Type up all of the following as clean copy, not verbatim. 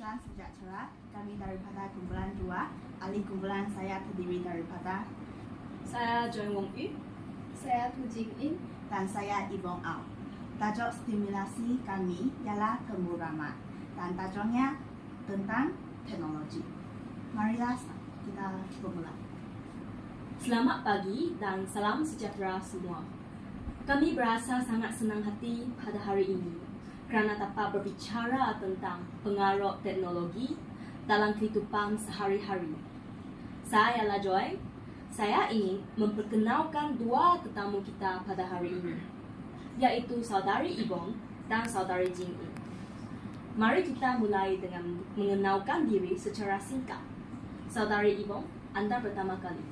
Salam sejahtera, kami daripada kumpulan 2. Ahli kumpulan saya terdiri daripada Saya Joy Wong Yu. Saya Tu Jing In. dan saya Ibong Au. Tajuk stimulasi kami ialah temu-ramah dan tajuknya tentang teknologi. Marilah kita bermula. Selamat pagi dan salam sejahtera semua. Kami berasa sangat senang hati pada hari ini kerana dapat berbicara tentang pengaruh teknologi dalam kehidupan sehari-hari. Saya ialah Joy. Saya ingin memperkenalkan dua tetamu kita pada hari ini, iaitu saudari Ibong dan saudari Jing In. Mari kita mulai dengan mengenalkan diri secara singkat. Saudari Ibong, Anda pertama kali.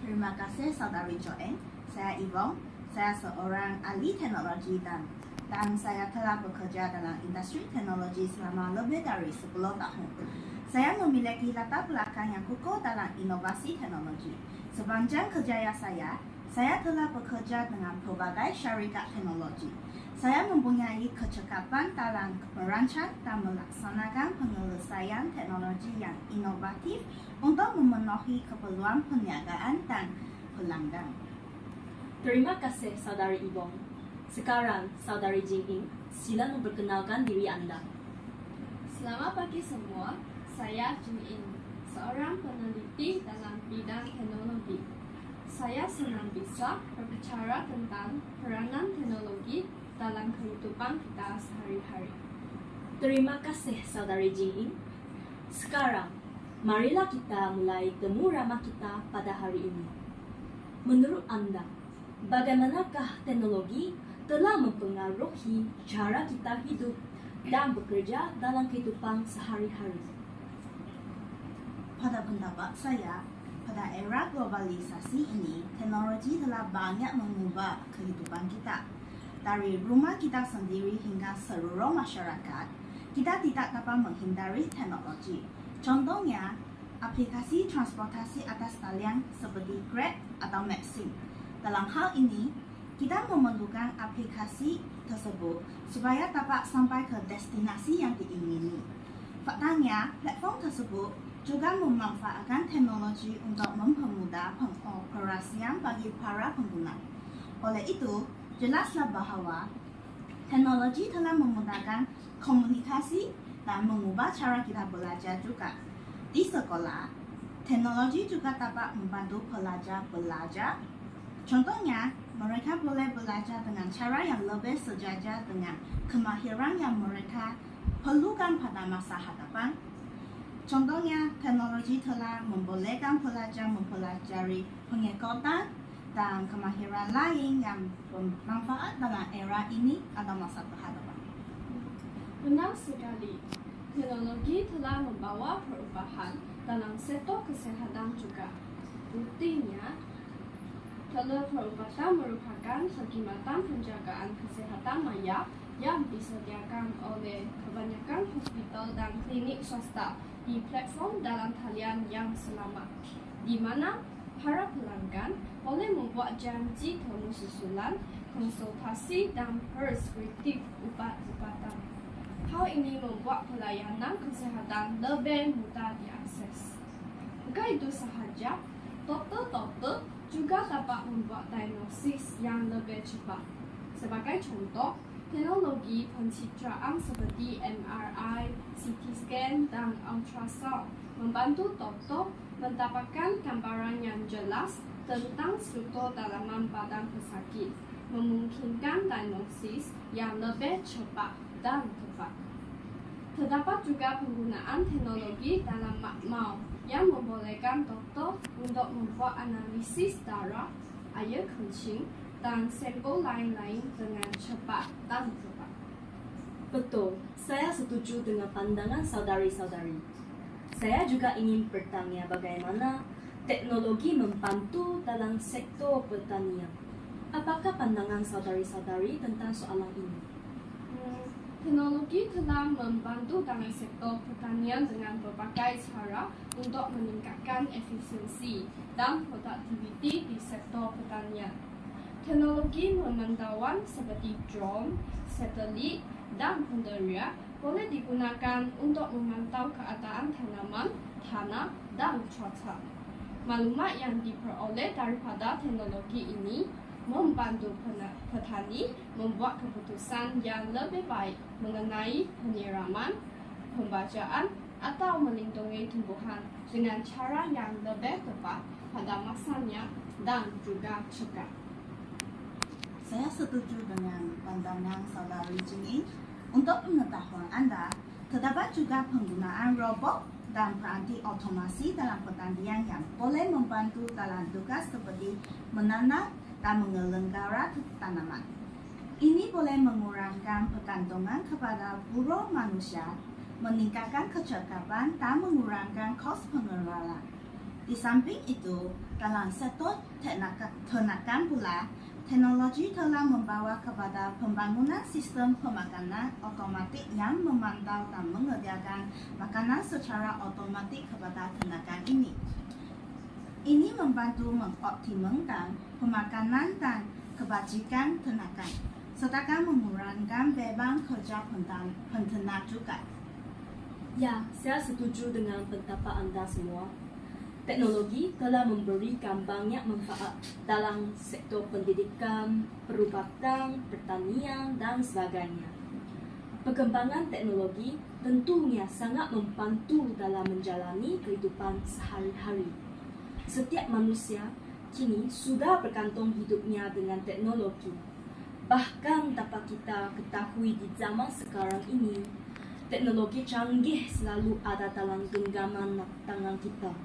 Terima kasih saudari Joanne. Saya Ibong. Saya seorang ahli teknologi dan saya telah bekerja dalam industri teknologi selama lebih dari 10 tahun. Saya memiliki latar belakang yang kukuh dalam inovasi teknologi. Sepanjang kerjaya saya telah bekerja dengan pelbagai syarikat teknologi. Saya mempunyai kecekapan dalam merancang dan melaksanakan penyelesaian teknologi yang inovatif untuk memenuhi keperluan perniagaan dan pelanggan. Terima kasih saudari Ibong. Sekarang saudari Jing In, sila memperkenalkan diri Anda. Selamat pagi semua. Saya Jing In, seorang peneliti dalam bidang teknologi. Saya senang bisa berbicara tentang peranan teknologi dalam kehidupan kita sehari-hari. Terima kasih saudari Jing In. Sekarang, marilah kita mulai temu ramah kita pada hari ini. Menurut Anda, bagaimanakah teknologi telah mempengaruhi cara kita hidup dan bekerja dalam kehidupan sehari-hari? Pada pendapat saya, pada era globalisasi ini, teknologi telah banyak mengubah kehidupan kita. Dari rumah kita sendiri hingga seluruh masyarakat, kita tidak dapat menghindari teknologi. Contohnya, aplikasi transportasi atas talian seperti Grab atau Maxim. Dalam hal ini, kita memerlukan aplikasi tersebut supaya dapat sampai ke destinasi yang diingini. Faktanya, platform tersebut juga memanfaatkan teknologi untuk mempermudah pengoperasian bagi para pengguna. Oleh itu, jelaslah bahawa teknologi telah memudahkan komunikasi dan mengubah cara kita belajar juga. Di sekolah, teknologi juga dapat membantu pelajar belajar. Contohnya, mereka boleh belajar dengan cara yang lebih sejajar dengan kemahiran yang mereka perlukan pada masa hadapan. Contohnya, teknologi telah membolehkan pelajar mempelajari pengikutan dan kemahiran lain yang bermanfaat dalam era ini atau masa hadapan. Benar sekali. Teknologi telah membawa perubahan dalam sektor kesehatan juga. Buktinya, teleperubatan merupakan khidmatan penjagaan kesehatan maya yang disediakan oleh kebanyakan hospital dan klinik swasta di platform dalam talian yang selamat, di mana para pelanggan boleh membuat janji temu susulan, konsultasi dan preskriptif ubat-ubatan. Hal ini membuat pelayanan kesehatan lebih mudah diakses. Bukan itu sahaja, doktor-doktor juga dapat membuat diagnosis yang lebih cepat. Sebagai contoh, teknologi pencitraan seperti MRI, CT scan dan ultrasound membantu doktor mendapatkan gambaran yang jelas tentang struktur dalaman badan pesakit, memungkinkan diagnosis yang lebih cepat dan tepat. Terdapat juga penggunaan teknologi dalam makmal yang membolehkan doktor untuk membuat analisis darah, air kencing dan sampel lain-lain dengan cepat dan tepat. Betul, saya setuju dengan pandangan saudari-saudari. Saya juga ingin bertanya bagaimana teknologi membantu dalam sektor pertanian. Apakah pandangan saudari-saudari tentang soalan ini? Teknologi telah membantu dalam sektor pertanian dengan berbagai cara untuk meningkatkan efisiensi dan produktiviti di sektor pertanian. Teknologi pemantauan seperti drone, satelit dan penderia boleh digunakan untuk memantau keadaan tanaman, tanah, dan cuaca. Maklumat yang diperoleh daripada teknologi ini membantu petani membuat keputusan yang lebih baik mengenai penyiraman, pembajaan, atau melindungi tumbuhan dengan cara yang lebih tepat pada masanya dan juga cepat. Saya setuju dengan pandangan saudari Jing. Untuk pengetahuan Anda, terdapat juga penggunaan robot dan peranti otomasi dalam pertanian yang boleh membantu dalam tugas seperti menanam dan mengelenggara tanaman. Ini boleh mengurangkan pergantungan kepada buruh manusia, meningkatkan kecekapan dan mengurangkan kos pengeluaran. Di samping itu, dalam sektor ternakan pula, teknologi telah membawa kepada pembangunan sistem pemakanan otomatik yang memantau dan menyediakan makanan secara otomatik kepada ternakan ini. Ini membantu mengoptimalkan pemakanan dan kebajikan ternakan, serta mengurangkan beban kerja penternak juga. Ya, saya setuju dengan pendapat Anda semua. Teknologi telah memberikan banyak manfaat dalam sektor pendidikan, perubatan, pertanian, dan sebagainya. Perkembangan teknologi tentunya sangat membantu dalam menjalani kehidupan sehari-hari. Setiap manusia kini sudah bergantung hidupnya dengan teknologi. Bahkan dapat kita ketahui di zaman sekarang ini, teknologi canggih selalu ada dalam genggaman tangan kita.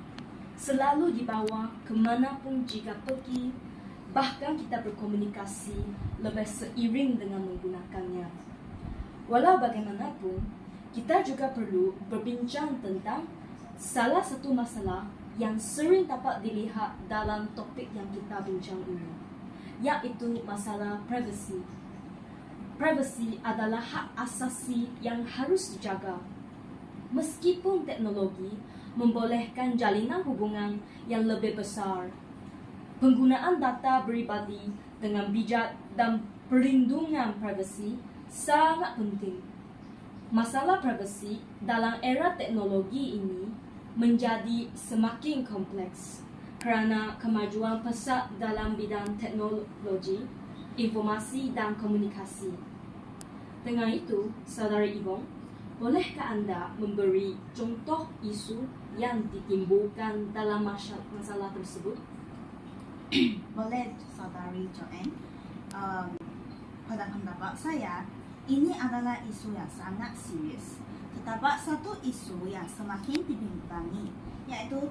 Selalu dibawa kemanapun jika pergi, bahkan kita berkomunikasi lebih seiring dengan menggunakannya. Walau bagaimanapun, kita juga perlu berbincang tentang salah satu masalah yang sering dapat dilihat dalam topik yang kita bincang ini, yaitu masalah privasi. Privasi adalah hak asasi yang harus dijaga. Meskipun teknologi membolehkan jalinan hubungan yang lebih besar, penggunaan data pribadi dengan bijak dan perlindungan privasi sangat penting. Masalah privasi dalam era teknologi ini menjadi semakin kompleks kerana kemajuan pesat dalam bidang teknologi, informasi dan komunikasi. Dengan itu, Saudari Yvonne, bolehkah Anda memberi contoh isu yang ditimbulkan dalam masalah tersebut? Boleh, Saudari Joanne. Pada pendapat saya, ini adalah isu yang sangat serius. Terdapat satu isu yang semakin dibincangi, yaitu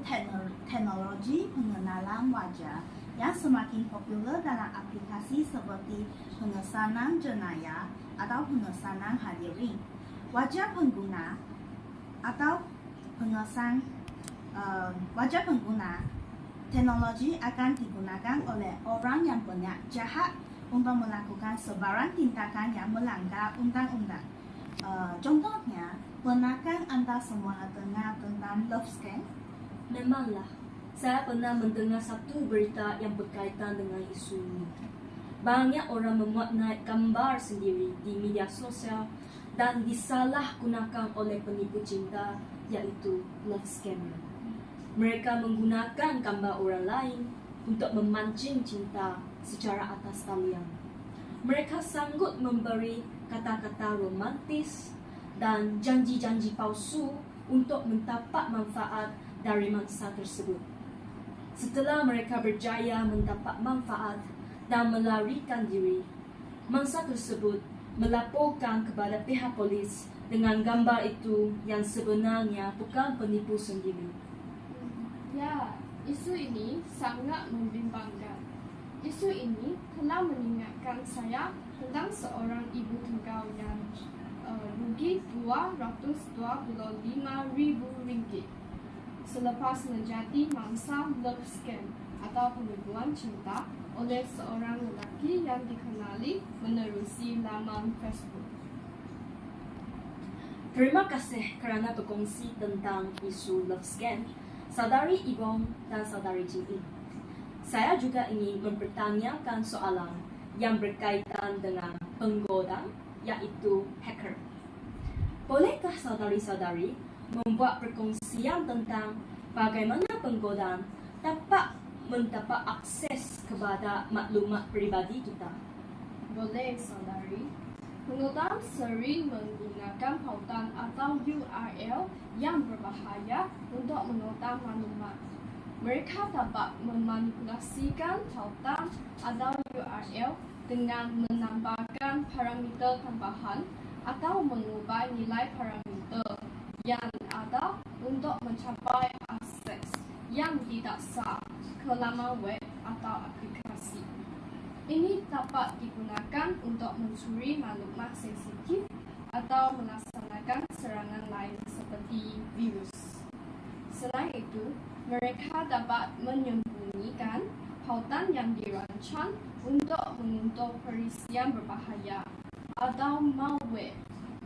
teknologi pengenalan wajah yang semakin popular dalam aplikasi seperti pengesanan jenayah atau pengesanan hadirin. Wajah pengguna atau wajah pengguna teknologi akan digunakan oleh orang yang berniat jahat untuk melakukan sebarang tindakan yang melanggar undang-undang. Contohnya, pernahkah Anda semua dengar tentang love scam? Memanglah, saya pernah mendengar satu berita yang berkaitan dengan isu ini. Banyak orang memuat naik gambar sendiri di media sosial dan disalahgunakan oleh penipu cinta, yaitu love scammer. Mereka menggunakan gambar orang lain untuk memancing cinta secara atas talian. Mereka sanggup memberi kata-kata romantis dan janji-janji palsu untuk mendapat manfaat dari mangsa tersebut. Setelah mereka berjaya mendapat manfaat dan melarikan diri, mangsa tersebut melaporkan kepada pihak polis dengan gambar itu yang sebenarnya bukan penipu sendiri. Ya, isu ini sangat membimbangkan. Isu ini telah mengingatkan saya tentang seorang ibu tunggal yang rugi Rp225,000 selepas menjadi mangsa love scam atau penipuan cinta oleh seorang lelaki yang dikenali menerusi laman Facebook. Terima kasih kerana berkongsi tentang isu love scam, Saudari Yvonne dan Saudari Jing. Saya juga ingin mempertanyakan soalan yang berkaitan dengan penggoda, yaitu hacker. Bolehkah saudari-saudari membuat perkongsian tentang bagaimana penggodaan dapat mendapat akses kepada maklumat peribadi kita? Boleh, saudari. Penggodaan sering menggunakan pautan atau URL yang berbahaya untuk menggodam maklumat. Mereka dapat memanipulasikan pautan atau URL dengan menambahkan parameter tambahan atau mengubah nilai parameter yang ada untuk mencapai akses yang tidak sah ke laman web atau aplikasi. Ini dapat digunakan untuk mencuri maklumat sensitif atau melaksanakan serangan lain seperti virus. Selain itu, mereka dapat menyembunyikan pautan yang dirancang untuk mengunduh perisian berbahaya atau malware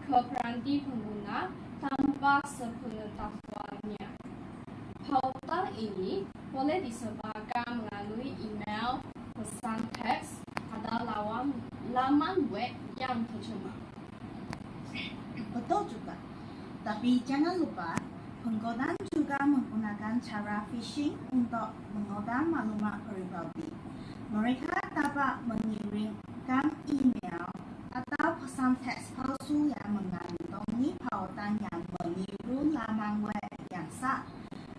ke peranti pengguna tanpa sepengetahuannya. Pautan ini boleh disebarkan melalui email, pesan teks, atau laman web yang tercemar. Betul juga. Tapi jangan lupa, penggodaan juga menggunakan cara phishing untuk menggodam maklumat pribadi. Mereka dapat mengirimkan email atau pesan teks palsu yang mengandungi pautan yang meniru laman web yang sah.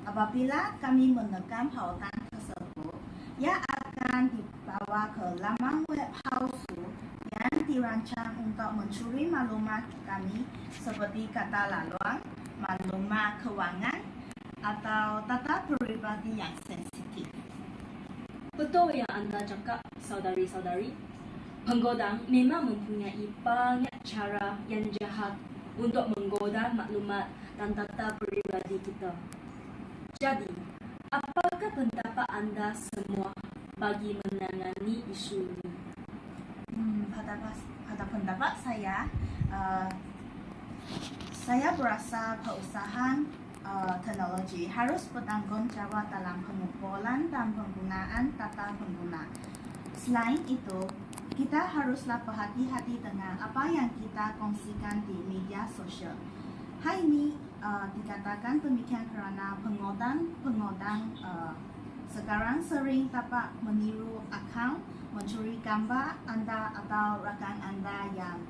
Apabila kami menekan pautan tersebut, ia akan dibawa ke laman web palsu yang dirancang untuk mencuri maklumat kami seperti kata laluan, maklumat keuangan, atau data pribadi yang sensitif. Betul yang anda cakap, saudari-saudari. Penggodaan memang mempunyai banyak cara yang jahat untuk menggoda maklumat dan data pribadi kita. Jadi, apakah pendapat anda semua bagi menangani isu ini? Pada pendapat saya berasa perusahaan teknologi harus bertanggung jawab dalam pengumpulan dan penggunaan data pengguna. Selain itu, kita haruslah berhati-hati dengan apa yang kita kongsikan di media sosial. Hal ini dikatakan demikian kerana penggodaan sekarang sering dapat meniru akaun, mencuri gambar anda atau rakan anda yang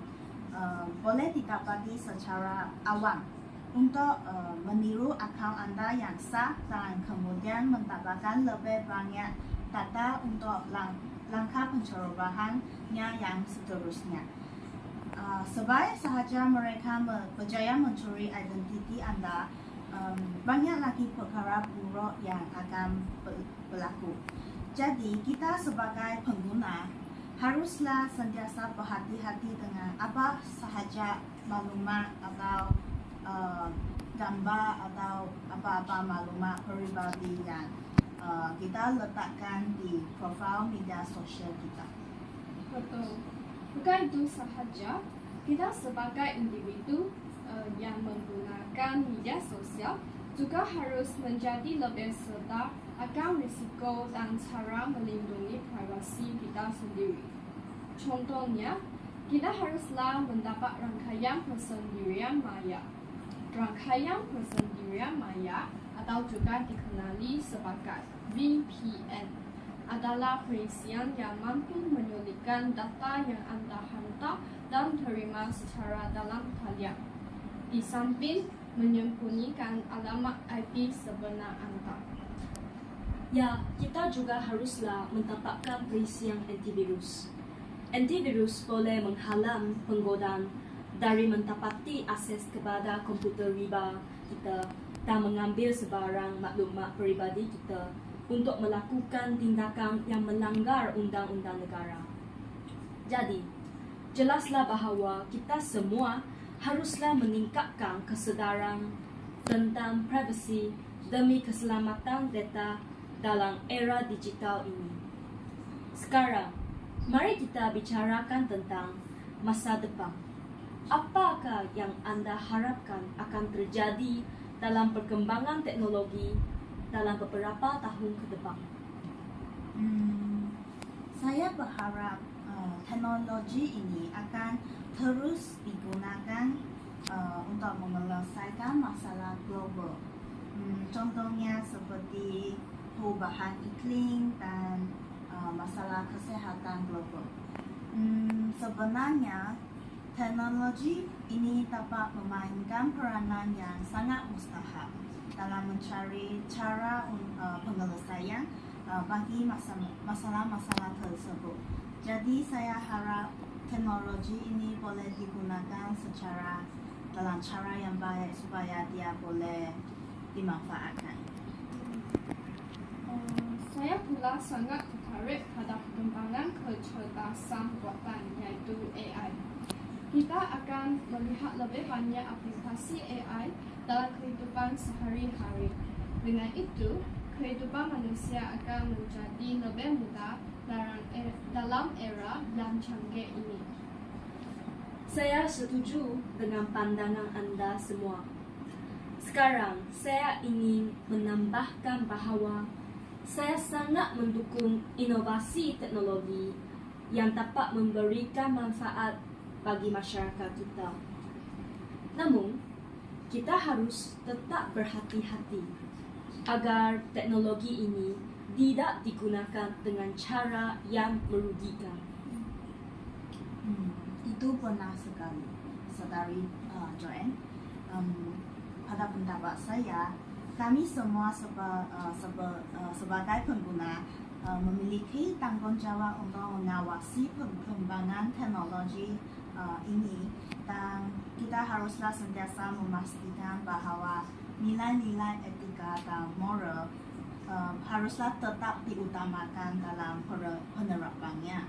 boleh didapati secara awam untuk meniru akaun anda yang sah dan kemudian mendapatkan lebih banyak data untuk langkah pencerobohannya yang seterusnya. Sebaik sahaja mereka berjaya mencuri identiti anda, banyak lagi perkara buruk yang akan berlaku. Jadi kita sebagai pengguna haruslah sentiasa berhati-hati dengan apa sahaja maklumat atau gambar atau apa-apa maklumat peribadi yang kita letakkan di profil media sosial kita. Betul. Bukan itu sahaja, kita sebagai individu yang menggunakan media sosial juga harus menjadi lebih sedar akan risiko dan cara melindungi privasi kita sendiri. Contohnya, kita haruslah mendapat rangkaian persendirian maya. Rangkaian persendirian maya atau juga dikenali sebagai VPN adalah perisian yang mampu menyulitkan data yang anda hantar dan terima secara dalam talian. Di samping menyembunyikan alamat IP sebenar anda. Ya, kita juga haruslah mendapatkan perisian antivirus. Antivirus boleh menghalang penggodaan dari mendapati akses kepada komputer riba kita dan mengambil sebarang maklumat peribadi kita untuk melakukan tindakan yang melanggar undang-undang negara. Jadi, jelaslah bahawa kita semua haruslah meningkatkan kesedaran tentang privasi demi keselamatan data dalam era digital ini. Sekarang, mari kita bicarakan tentang masa depan. Apakah yang anda harapkan akan terjadi dalam perkembangan teknologi dalam beberapa tahun ke depan? Saya berharap teknologi ini akan terus digunakan untuk menyelesaikan masalah global. Contohnya seperti perubahan iklim dan masalah kesehatan global. Sebenarnya teknologi ini dapat memainkan peranan yang sangat mustahil dalam mencari cara penyelesaian bagi masalah-masalah tersebut. Jadi saya harap teknologi ini boleh digunakan dalam cara yang baik supaya dia boleh dimanfaatkan. Saya pula sangat tertarik pada perkembangan kecerdasan buatan yaitu AI. Kita akan melihat lebih banyak aplikasi AI dalam kehidupan sehari-hari. Dengan itu, kehidupan manusia akan menjadi lebih mudah dalam era yang canggih ini. Saya setuju dengan pandangan Anda semua. Sekarang, saya ingin menambahkan bahawa saya sangat mendukung inovasi teknologi yang dapat memberikan manfaat bagi masyarakat kita. Namun, kita harus tetap berhati-hati agar teknologi ini tidak digunakan dengan cara yang merugikan. Itu benar sekali, Saudari Joanne. Pada pendapat saya, kami semua sebagai pengguna memiliki tanggungjawab untuk mengawasi perkembangan teknologi ini, dan kita haruslah sentiasa memastikan bahawa nilai-nilai etika dan moral haruslah tetap diutamakan dalam penerapannya.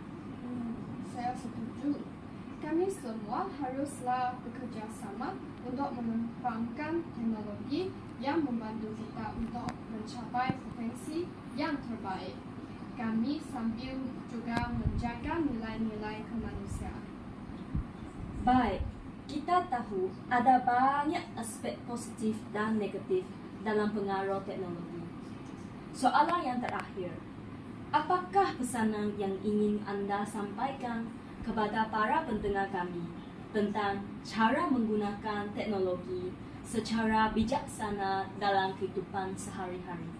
Saya setuju. Kami semua haruslah bekerjasama untuk mengembangkan teknologi yang membantu kita untuk mencapai potensi yang terbaik. Kami sambil juga menjaga nilai-nilai kemanusiaan. Baik, kita tahu ada banyak aspek positif dan negatif dalam pengaruh teknologi. Soalan yang terakhir, apakah pesanan yang ingin Anda sampaikan kepada para pendengar kami tentang cara menggunakan teknologi secara bijaksana dalam kehidupan sehari-hari?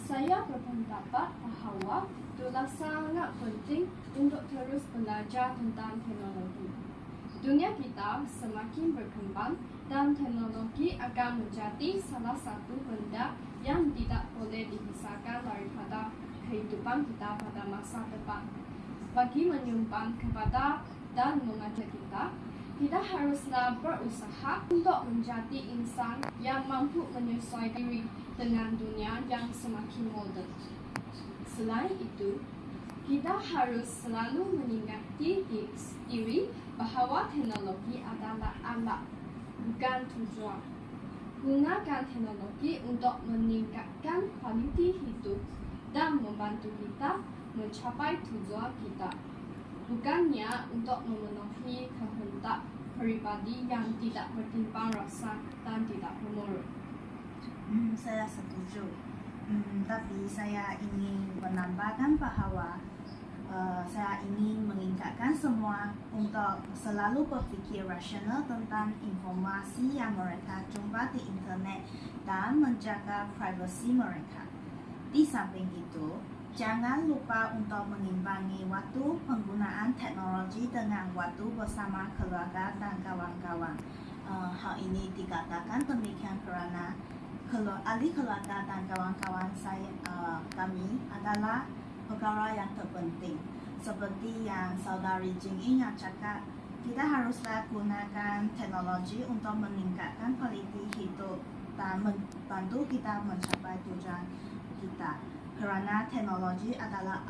Saya berpendapat bahawa itulah sangat penting untuk terus belajar tentang teknologi. Dunia kita semakin berkembang dan teknologi akan menjadi salah satu benda yang tidak boleh dipisahkan daripada kehidupan kita pada masa depan. Bagi menyumbang kepada dan mengajar kita haruslah berusaha untuk menjadi insan yang mampu menyesuaikan diri dengan dunia yang semakin moden. Selain itu, kita harus selalu mengingati diri bahawa teknologi adalah alat, bukan tujuan. Gunakan teknologi untuk meningkatkan kualiti hidup dan membantu kita mencapai tujuan kita, bukannya untuk memenuhi kehendak pribadi yang tidak bertimbang rasa dan tidak bermoral. Saya setuju. Tapi saya ingin menambahkan bahawa saya ingin mengingatkan semua untuk selalu berfikir rasional tentang informasi yang mereka jumpa di internet dan menjaga privasi mereka. Di samping itu, jangan lupa untuk mengimbangi waktu penggunaan teknologi dengan waktu bersama keluarga dan kawan-kawan. Hal ini dikatakan demikian kerana ahli keluarga dan kawan-kawan kami adalah perkara yang terpenting. Seperti yang Saudari Jing yang cakap, kita haruslah gunakan teknologi untuk meningkatkan kualiti hidup dan membantu kita mencapai tujuan kita. Kerana teknologi adalah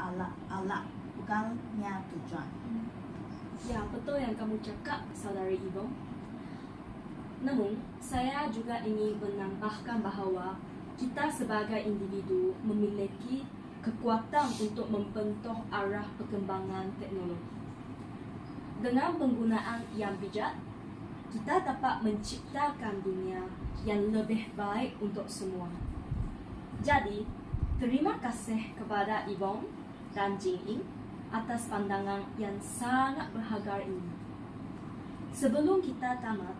alat, bukannya tujuan. Ya, betul yang kamu cakap, Saudari Ibu. Namun, saya juga ingin menambahkan bahawa kita sebagai individu memiliki kekuatan untuk membentuk arah perkembangan teknologi. Dengan penggunaan yang bijak, kita dapat menciptakan dunia yang lebih baik untuk semua. Jadi, terima kasih kepada Yvonne dan Jing atas pandangan yang sangat berharga ini. Sebelum kita tamat,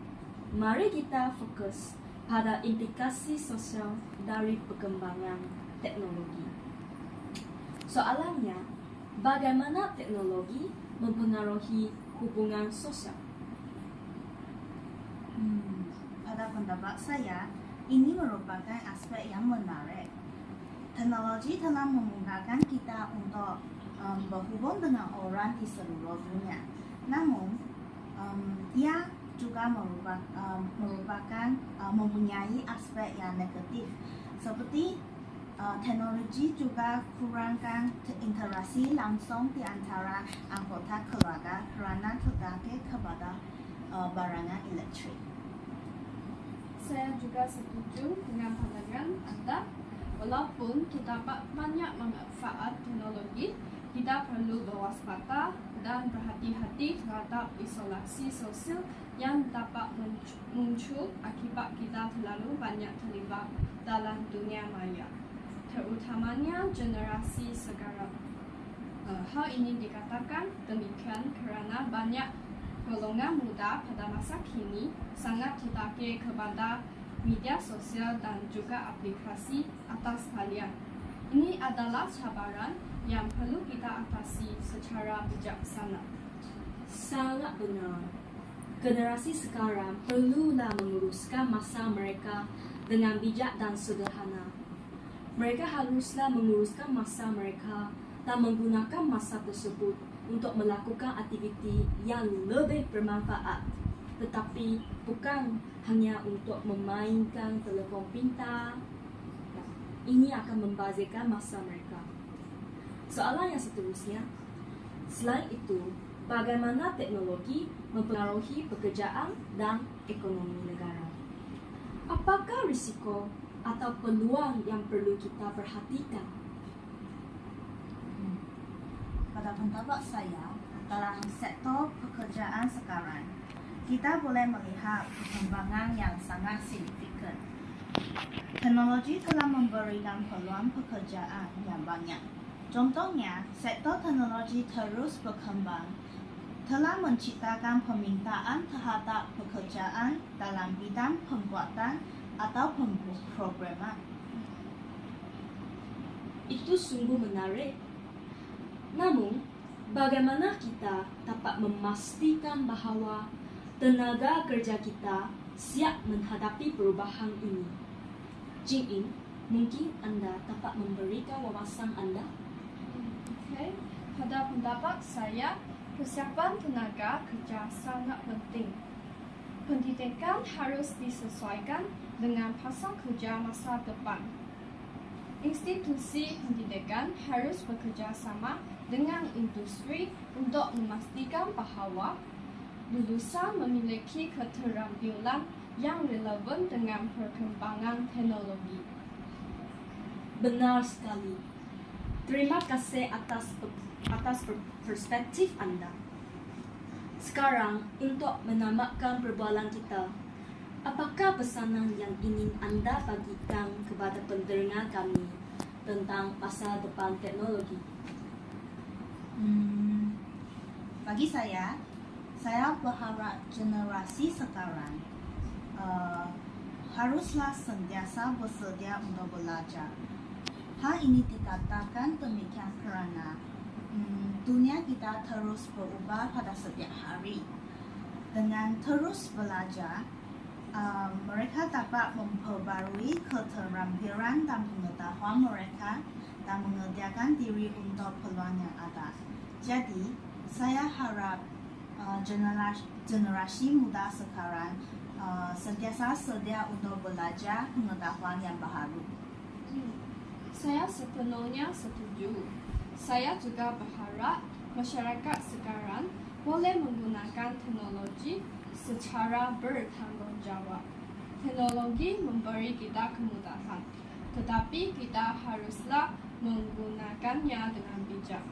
mari kita fokus pada implikasi sosial dari perkembangan teknologi. Soalannya, bagaimana teknologi mempengaruhi hubungan sosial? Pada pendapat saya, ini merupakan aspek yang menarik. Teknologi telah memudahkan kita untuk berhubung dengan orang di seluruh dunia. Namun, ia juga merupakan mempunyai aspek yang negatif, seperti teknologi juga kurangkan interaksi langsung di antara anggota keluarga kerana tergantung kepada barangan elektrik. Saya juga setuju dengan pandangan Anda. Walaupun kita banyak memanfaat teknologi, kita perlu berwaspada dan berhati-hati terhadap isolasi sosial yang dapat muncul akibat kita terlalu banyak terlibat dalam dunia maya, terutamanya generasi sekarang. Hal ini dikatakan demikian kerana banyak golongan muda pada masa kini sangat tertarik kepada media sosial dan juga aplikasi atas talian. Ini adalah cabaran yang perlu kita atasi secara bijaksana. Sangat benar. Generasi sekarang perlulah menguruskan masa mereka dengan bijak dan sederhana. Mereka haruslah menguruskan masa mereka dan menggunakan masa tersebut untuk melakukan aktiviti yang lebih bermanfaat, tetapi bukan hanya untuk memainkan telefon pintar. Ini akan membazirkan masa mereka. Soalan yang seterusnya, selain itu, bagaimana teknologi mempengaruhi pekerjaan dan ekonomi negara? Apakah risiko atau peluang yang perlu kita perhatikan? Pada pendapat saya, dalam sektor pekerjaan sekarang, kita boleh melihat perkembangan yang sangat signifikan. Teknologi telah memberikan peluang pekerjaan yang banyak. Contohnya, sektor teknologi terus berkembang, telah menciptakan permintaan terhadap pekerjaan dalam bidang pembuatan atau pemrograman. Itu sungguh menarik. Namun, bagaimana kita dapat memastikan bahawa tenaga kerja kita siap menghadapi perubahan ini? Jin, mungkin Anda dapat memberikan wawasan Anda? Okay. Pada pendapat saya, persiapan tenaga kerja sangat penting. Pendidikan harus disesuaikan dengan pasar kerja masa depan. Institusi pendidikan harus bekerja sama dengan industri untuk memastikan bahawa lulusan memiliki keterampilan yang relevan dengan perkembangan teknologi. Benar sekali. Terima kasih atas perspektif Anda. Sekarang, untuk menamatkan perbualan kita, apakah pesanan yang ingin Anda bagikan kepada pendengar kami tentang masa depan teknologi? Bagi saya berharap generasi sekarang haruslah sentiasa bersedia untuk belajar. Hal ini dikatakan demikian kerana dunia kita terus berubah pada setiap hari. Dengan terus belajar, mereka dapat memperbarui keterampilan dan pengetahuan mereka dan menyediakan diri untuk peluang yang ada. Jadi, saya harap generasi muda sekarang sentiasa sedia untuk belajar pengetahuan yang baru. Saya sepenuhnya setuju. Saya juga berharap masyarakat sekarang boleh menggunakan teknologi secara bertanggungjawab. Teknologi memberi kita kemudahan, tetapi kita haruslah menggunakannya dengan bijak.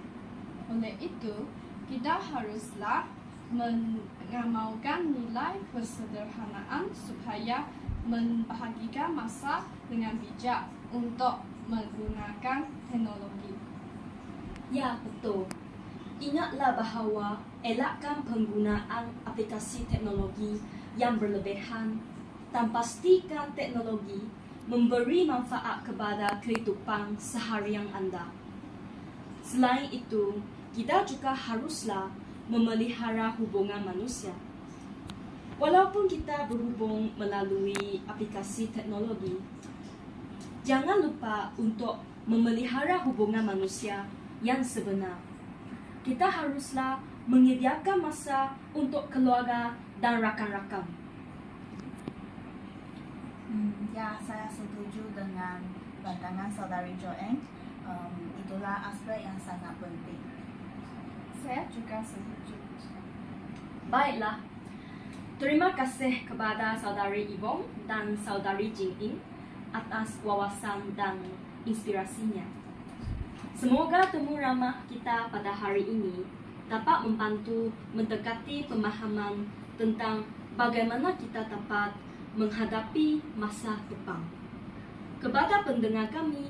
Oleh itu, kita haruslah mengamalkan nilai kesederhanaan supaya membahagikan masa dengan bijak untuk menggunakan teknologi. Ya, betul. Ingatlah bahawa elakkan penggunaan aplikasi teknologi yang berlebihan dan pastikan teknologi memberi manfaat kepada kehidupan seharian Anda. Selain itu, kita juga haruslah memelihara hubungan manusia. Walaupun kita berhubung melalui aplikasi teknologi, jangan lupa untuk memelihara hubungan manusia yang sebenar. Kita haruslah menyediakan masa untuk keluarga dan rakan-rakan. Ya, saya setuju dengan pandangan saudari Joanne. Itulah aspek yang sangat penting. Saya juga setuju. Baiklah, terima kasih kepada saudari Yvonne dan saudari Jing-In atas wawasan dan inspirasinya. Semoga temu ramah kita pada hari ini dapat membantu mendekati pemahaman tentang bagaimana kita dapat menghadapi masa depan. Kepada pendengar kami,